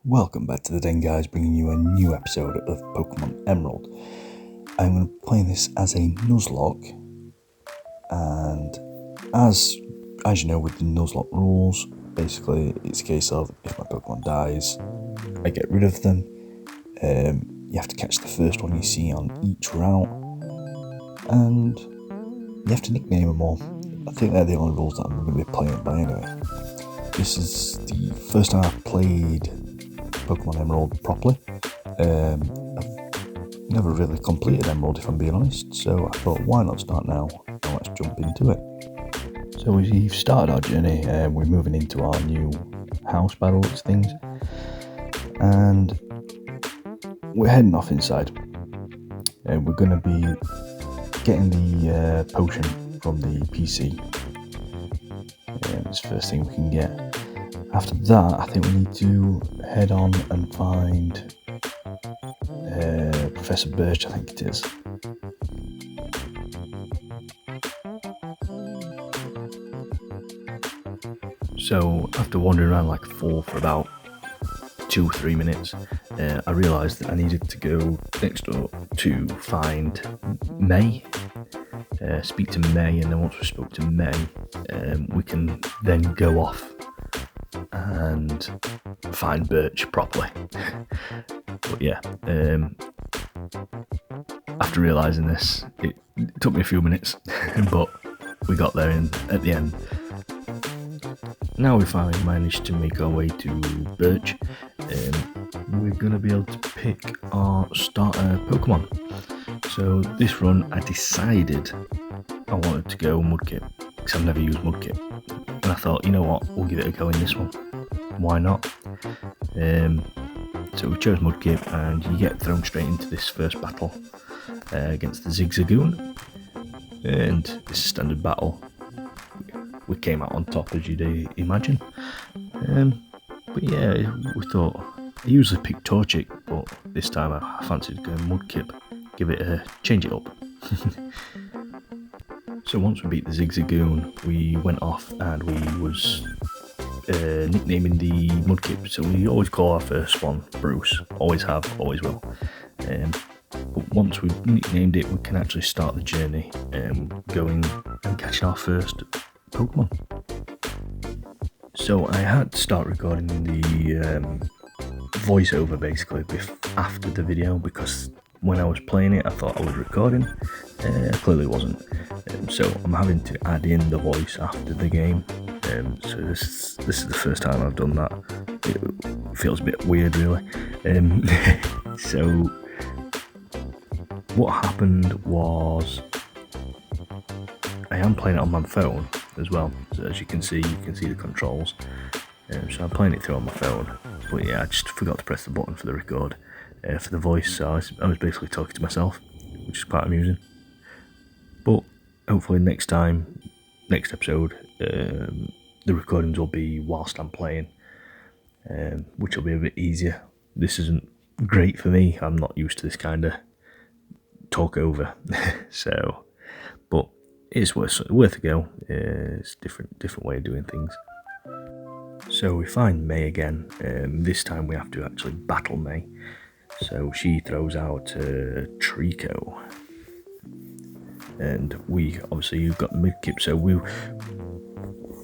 Welcome back to the den, guys, bringing you a new episode of Pokémon Emerald. I'm going to be playing this as a Nuzlocke, and as you know, with the Nuzlocke rules, basically it's a case of if my Pokemon dies, I get rid of them. You have to catch the first one you see on each route, and you have to nickname them all. I think they're the only rules that I'm going to be playing by anyway. This is the first time I've played Pokemon Emerald properly. I've never really completed Emerald, if I'm being honest, so I thought, why not start now and let's jump into it. So we've started our journey, we're moving into our new house by the looks of things, and we're heading off inside. We're going to be getting the potion from the PC. It's the first thing we can get. After that, I think we need to head on and find Professor Birch, I think it is. So after wandering around like a fool for about 2-3 minutes, I realised that I needed to go next door to find May. Speak to May, and then once we spoke to May, we can then go off and find Birch properly. But yeah, after realising this, it took me a few minutes, but we got there at the end. Now we finally managed to make our way to Birch. We're going to be able to pick our starter Pokemon. So this run, I decided I wanted to go Mudkip, because I've never used Mudkip. And I thought, you know what, we'll give it a go in this one. Why not? So we chose Mudkip, and you get thrown straight into this first battle against the Zigzagoon. And this is a standard battle. We came out on top, as you'd imagine. But yeah, we thought, I usually pick Torchic, but this time I fancied going Mudkip. Give it a change it up. So once we beat the Zigzagoon, we went off and we was nicknaming the Mudkip. So we always call our first one Bruce. Always have, always will. But once we've nicknamed it, we can actually start the journey going and catching our first Pokemon. So I had to start recording the voiceover basically after the video, because when I was playing it I thought I was recording, clearly wasn't. So I'm having to add in the voice after the game. So this is the first time I've done that. It feels a bit weird, really. So what happened was, I am playing it on my phone as well. So as you can see the controls. So I'm playing it through on my phone. But yeah, I just forgot to press the button for the record. For the voice, so I was basically talking to myself, which is quite amusing. But hopefully next episode, the recordings will be whilst I'm playing, which will be a bit easier. This isn't great for me, I'm not used to this kind of talk over, so, but it's worth a go. It's a different way of doing things. So we find May again. This time we have to actually battle May. So she throws out Trico, and you've got the Mudkip, so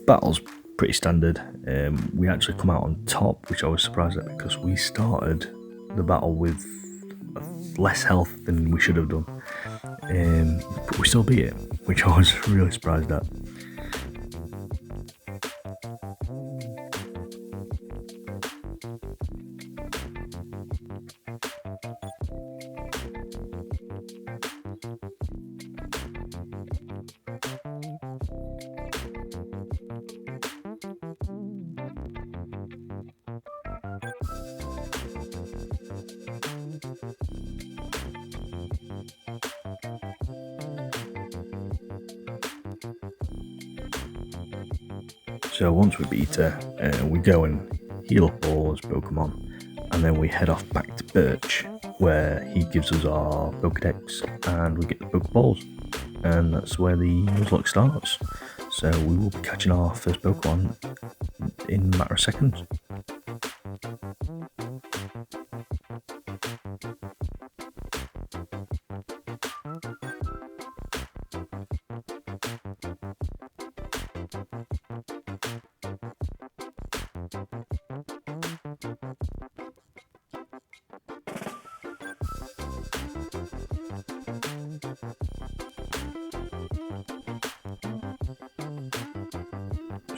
battle's pretty standard. We actually come out on top, which I was surprised at, because we started the battle with less health than we should have done, but we still beat it, which I was really surprised at. So once we beat her, we go and heal up all his Pokemon, and then we head off back to Birch, where he gives us our Pokedex and we get the Pokeballs, and that's where the Nuzlocke starts. So we will be catching our first Pokemon in a matter of seconds.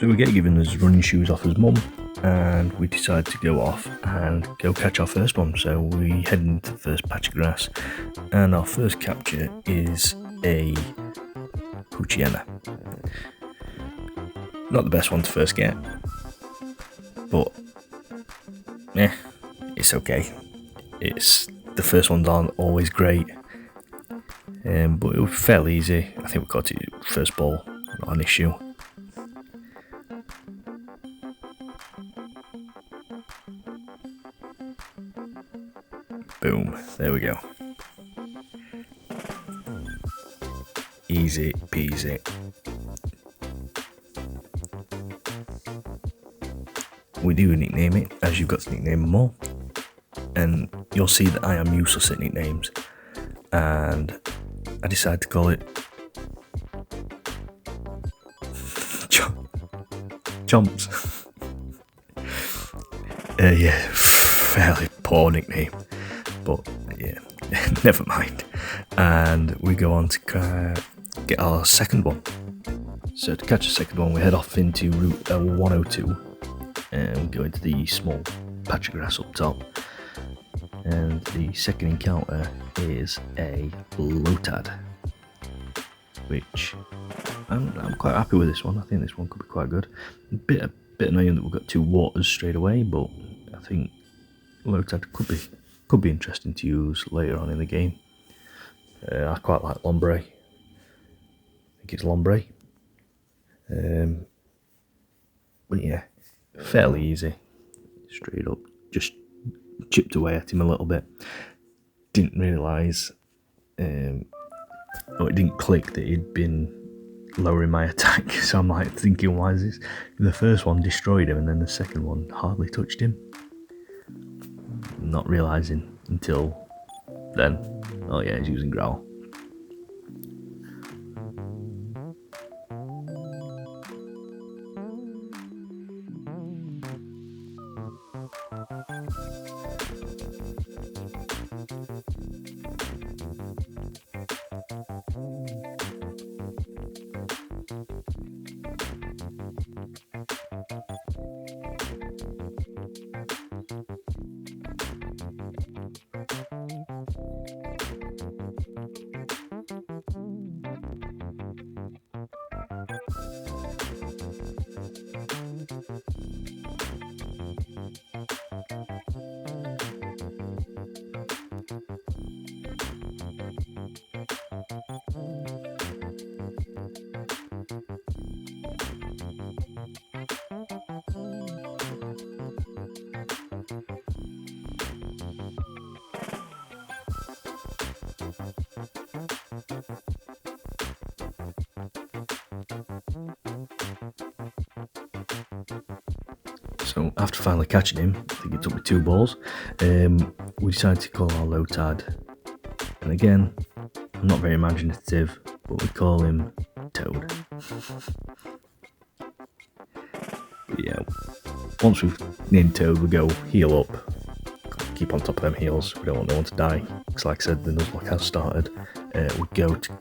So we get given his running shoes off his mum, and we decide to go off and go catch our first one. So we head into the first patch of grass, and our first capture is a Pokémon. Not the best one to first get, but it's okay. The first ones aren't always great, but it was fairly easy. I think we got it first ball, not an issue. Boom, there we go. Easy peasy. We do nickname it, as you've got to nickname them all. And you'll see that I am useless at nicknames. And I decided to call it Chomps. Yeah, fairly poor nickname. But yeah, never mind. And we go on to get our second one. So to catch the second one, we head off into Route 102 and go into the small patch of grass up top. And the second encounter is a Lotad, which I'm quite happy with this one. I think this one could be quite good. A bit annoying that we've got two waters straight away, but I think Lotad could be interesting to use later on in the game. I quite like Lombre. I think it's Lombre. But yeah, fairly easy. Straight up, just chipped away at him a little bit. Didn't realise, it didn't click that he'd been lowering my attack. So I'm like thinking, why is this? The first one destroyed him, and then the second one hardly touched him. Not realising until then. Oh yeah, he's using Growl. So after finally catching him, I think it took me 2 balls, we decided to call our Lotad, and again, I'm not very imaginative, but we call him Toad. But yeah, once we've named Toad, we go heal up, keep on top of them heals, we don't want no one to die, because like I said, the Nuzlocke has started. We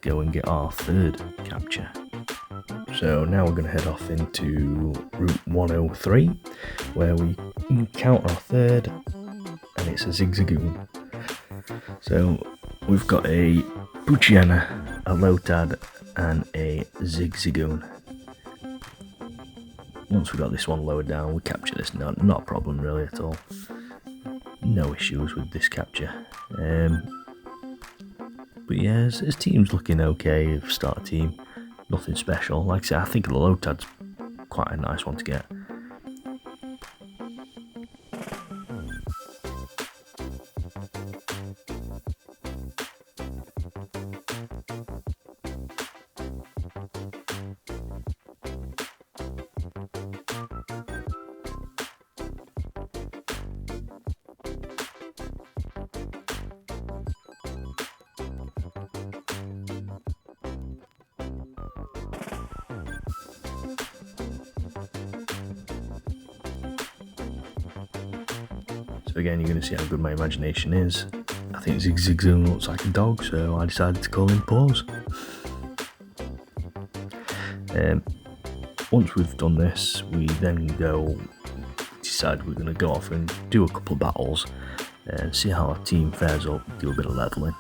go and get our third capture. So now we're going to head off into Route 103, where we encounter our third, and it's a Zigzagoon. So we've got a Poochyena, a Lotad, and a Zigzagoon. Once we got this one lowered down, we capture this. Not a problem really at all. No issues with this capture. But yeah, his team's looking okay. Start team. Nothing special. Like I said, I think the Lotad's quite a nice one to get. So again, you're going to see how good my imagination is. I think Zigzagoon looks like a dog, so I decided to call him Paws. once we've done this, we then decide we're going to go off and do a couple of battles and see how our team fares up, do a bit of leveling.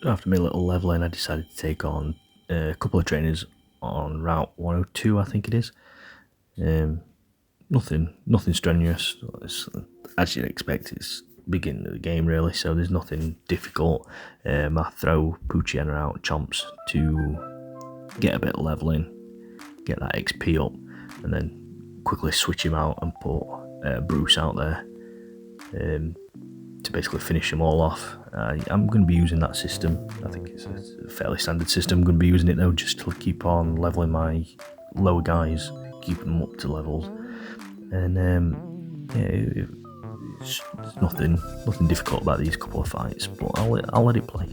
After my little leveling, I decided to take on a couple of trainers on Route 102, I think it is. Nothing strenuous. As you'd expect, it's beginning of the game really, so there's nothing difficult. I throw Poochyena out chomps to get a bit of leveling, get that XP up, and then quickly switch him out and put Bruce out there to basically finish them all off. I'm going to be using that system. I think it's a fairly standard system. I'm going to be using it though just to keep on leveling my lower guys, keeping them up to levels. And there's nothing difficult about these couple of fights, but I'll let it play.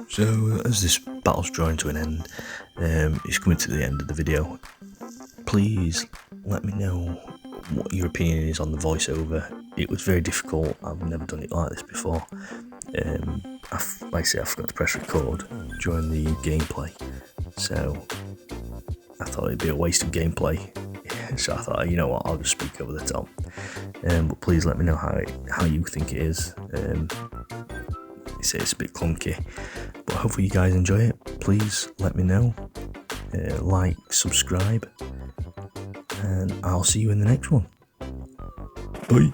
So as this battle's drawing to an end, it's coming to the end of the video. Please let me know what your opinion is on the voiceover. It was very difficult. I've never done it like this before. Like I say, I forgot to press record during the gameplay, so I thought it'd be a waste of gameplay. So I thought, you know what, I'll just speak over the top. But please let me know how you think it is. You say it's a bit clunky, but hopefully you guys enjoy it. Please let me know. Like, subscribe, and I'll see you in the next one. Bye.